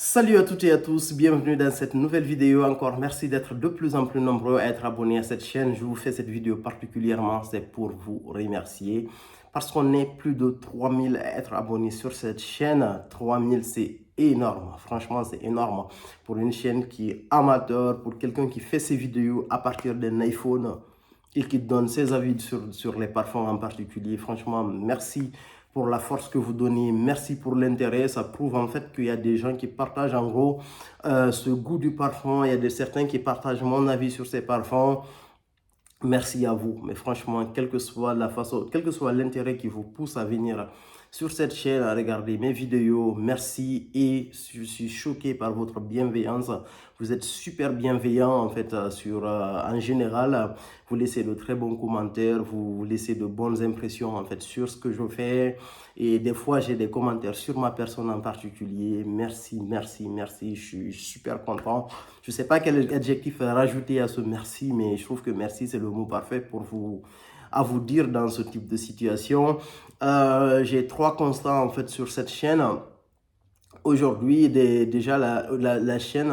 Salut à toutes et à tous, bienvenue dans cette nouvelle vidéo. Encore merci d'être de plus en plus nombreux à être abonnés à cette chaîne. Je vous fais cette vidéo particulièrement, c'est pour vous remercier. Parce qu'on est plus de 3000 à être abonnés sur cette chaîne. 3000 c'est énorme, franchement c'est énorme. Pour une chaîne qui est amateur, pour quelqu'un qui fait ses vidéos à partir d'un iPhone et qui donne ses avis sur les parfums en particulier. Franchement, merci pour la force que vous donnez, merci pour l'intérêt. Ça prouve en fait qu'il y a des gens qui partagent en gros ce goût du parfum. Il y a certains qui partagent mon avis sur ces parfums. Merci à vous. Mais franchement, quelle que soit la façon, quel que soit l'intérêt qui vous pousse à venir sur cette chaîne, à regarder mes vidéos, merci et je suis choqué par votre bienveillance. Vous êtes super bienveillant en fait en général. Vous laissez de très bons commentaires, vous laissez de bonnes impressions en fait sur ce que je fais. Et des fois, j'ai des commentaires sur ma personne en particulier. Merci, merci, merci. Je suis super content. Je ne sais pas quel adjectif rajouter à ce merci, mais je trouve que merci, c'est le mot parfait pour à vous dire dans ce type de situation. J'ai 3 constants en fait sur cette chaîne. Aujourd'hui, déjà la chaîne,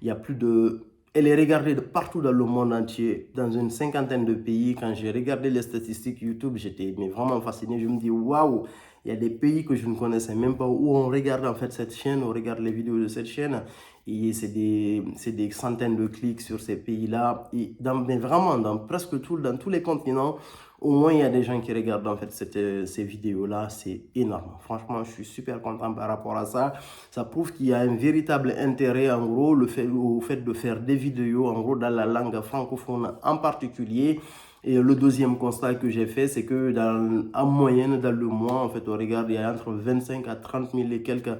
il y a plus de... Elle est regardée de partout dans le monde entier, dans une cinquantaine de pays. Quand j'ai regardé les statistiques YouTube, j'étais vraiment fasciné. Je me dis, waouh, il y a des pays que je ne connaissais même pas où on regarde en fait cette chaîne, on regarde les vidéos de cette chaîne. Et c'est des centaines de clics sur ces pays-là. Et mais vraiment, dans dans tous les continents, au moins, il y a des gens qui regardent en fait ces vidéos-là. C'est énorme. Franchement, je suis super content par rapport à ça. Ça prouve qu'il y a un véritable intérêt, en gros, au fait de faire des vidéos, en gros, dans la langue francophone en particulier. Et le deuxième constat que j'ai fait, c'est que en moyenne, dans le mois, en fait, on regarde, il y a entre 25 à 30 000 et quelques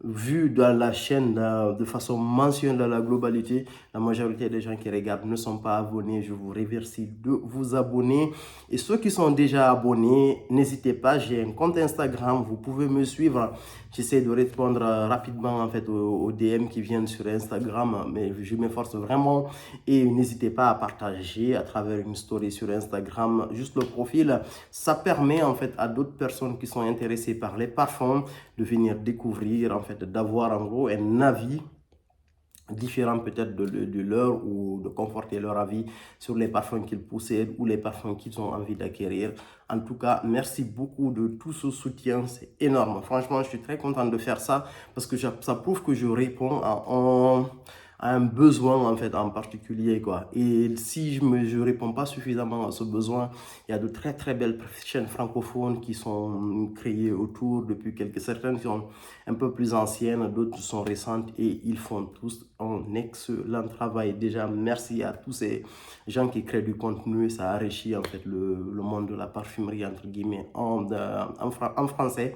vues dans la chaîne de façon mensuelle dans la globalité. La majorité des gens qui regardent ne sont pas abonnés. Je vous remercie de vous abonner. Et ceux qui sont déjà abonnés, n'hésitez pas, j'ai un compte Instagram, vous pouvez me suivre. J'essaie de répondre rapidement en fait aux DM qui viennent sur Instagram, mais je m'efforce vraiment. Et n'hésitez pas à partager à travers une story sur Instagram, juste le profil. Ça permet en fait à d'autres personnes qui sont intéressées par les parfums de venir découvrir, en fait, d'avoir en gros un avis différent peut-être de leur ou de conforter leur avis sur les parfums qu'ils possèdent ou les parfums qu'ils ont envie d'acquérir. En tout cas, merci beaucoup de tout ce soutien, c'est énorme. Franchement, je suis très content de faire ça parce que ça prouve que je réponds à un besoin en fait en particulier quoi. Et si je réponds pas suffisamment à ce besoin, il y a de très belles chaînes francophones qui sont créées autour depuis certaines qui sont un peu plus anciennes, d'autres sont récentes et ils font tous un excellent travail. Déjà, merci à tous ces gens qui créent du contenu, ça enrichit en fait le monde de la parfumerie entre guillemets en français.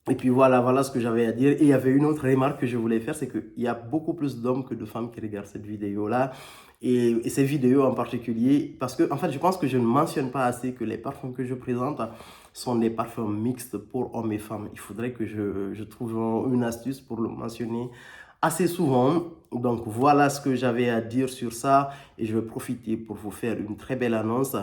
Et puis voilà ce que j'avais à dire. Et il y avait une autre remarque que je voulais faire, c'est qu'il y a beaucoup plus d'hommes que de femmes qui regardent cette vidéo-là. Et ces vidéos en particulier, parce que en fait, je pense que je ne mentionne pas assez que les parfums que je présente sont des parfums mixtes pour hommes et femmes. Il faudrait que je trouve une astuce pour le mentionner assez souvent. Donc voilà ce que j'avais à dire sur ça et je vais profiter pour vous faire une très belle annonce.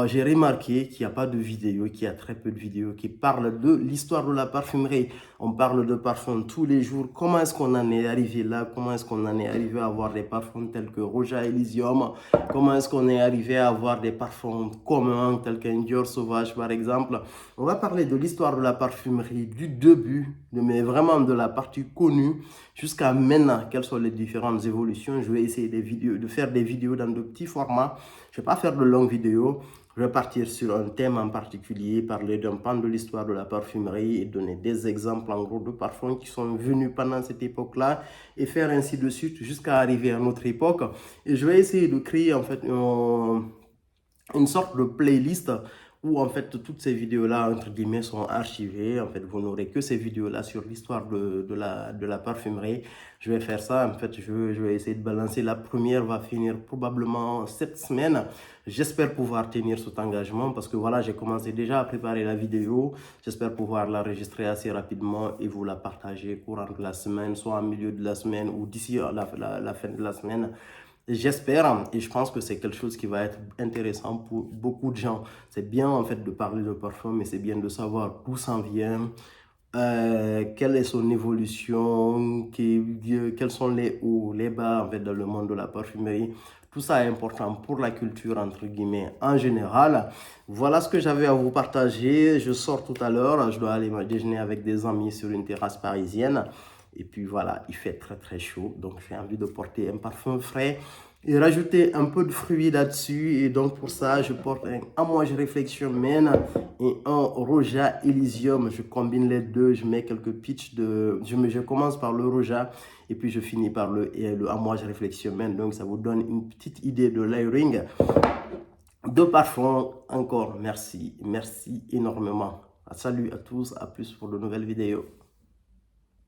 J'ai remarqué qu'il n'y a pas de vidéo, qu'il y a très peu de vidéos qui parlent de l'histoire de la parfumerie. On parle de parfums tous les jours. Comment est-ce qu'on en est arrivé là? Comment est-ce qu'on en est arrivé à avoir des parfums tels que Roja Elysium? Comment est-ce qu'on est arrivé à avoir des parfums communs tels qu'un Dior Sauvage par exemple? On va parler de l'histoire de la parfumerie du début, mais vraiment de la partie connue jusqu'à maintenant. Quelles sont les différentes évolutions? Je vais essayer de faire des vidéos dans de petits formats. Je ne vais pas faire de longues vidéos. Je vais partir sur un thème en particulier, parler d'un pan de l'histoire de la parfumerie et donner des exemples en gros de parfums qui sont venus pendant cette époque-là et faire ainsi de suite jusqu'à arriver à notre époque. Et je vais essayer de créer en fait une sorte de playlist où en fait toutes ces vidéos-là, entre guillemets, sont archivées. En fait, vous n'aurez que ces vidéos-là sur l'histoire de la parfumerie. Je vais faire ça. En fait, je vais essayer de balancer. La première va finir probablement cette semaine. J'espère pouvoir tenir cet engagement parce que voilà, j'ai commencé déjà à préparer la vidéo. J'espère pouvoir l'enregistrer assez rapidement et vous la partager courant de la semaine, soit en milieu de la semaine ou d'ici à la fin de la semaine. J'espère et je pense que c'est quelque chose qui va être intéressant pour beaucoup de gens. C'est bien en fait de parler de parfum, mais c'est bien de savoir d'où ça vient, quelle est son évolution, quels sont les hauts, les bas en fait, dans le monde de la parfumerie. Tout ça est important pour la culture, entre guillemets, en général. Voilà ce que j'avais à vous partager. Je sors tout à l'heure. Je dois aller me déjeuner avec des amis sur une terrasse parisienne. Et puis voilà, il fait très très chaud. Donc j'ai envie de porter un parfum frais et rajouter un peu de fruits là-dessus. Et donc pour ça, je porte un Amouage Réflexion Men et un Roja Elysium. Je combine les deux. Je mets quelques pitchs de... Je commence par le Roja et puis je finis par le Amouage Réflexion Men. Donc ça vous donne une petite idée de layering de parfum. Encore merci. Merci énormément. Salut à tous. À plus pour de nouvelles vidéos.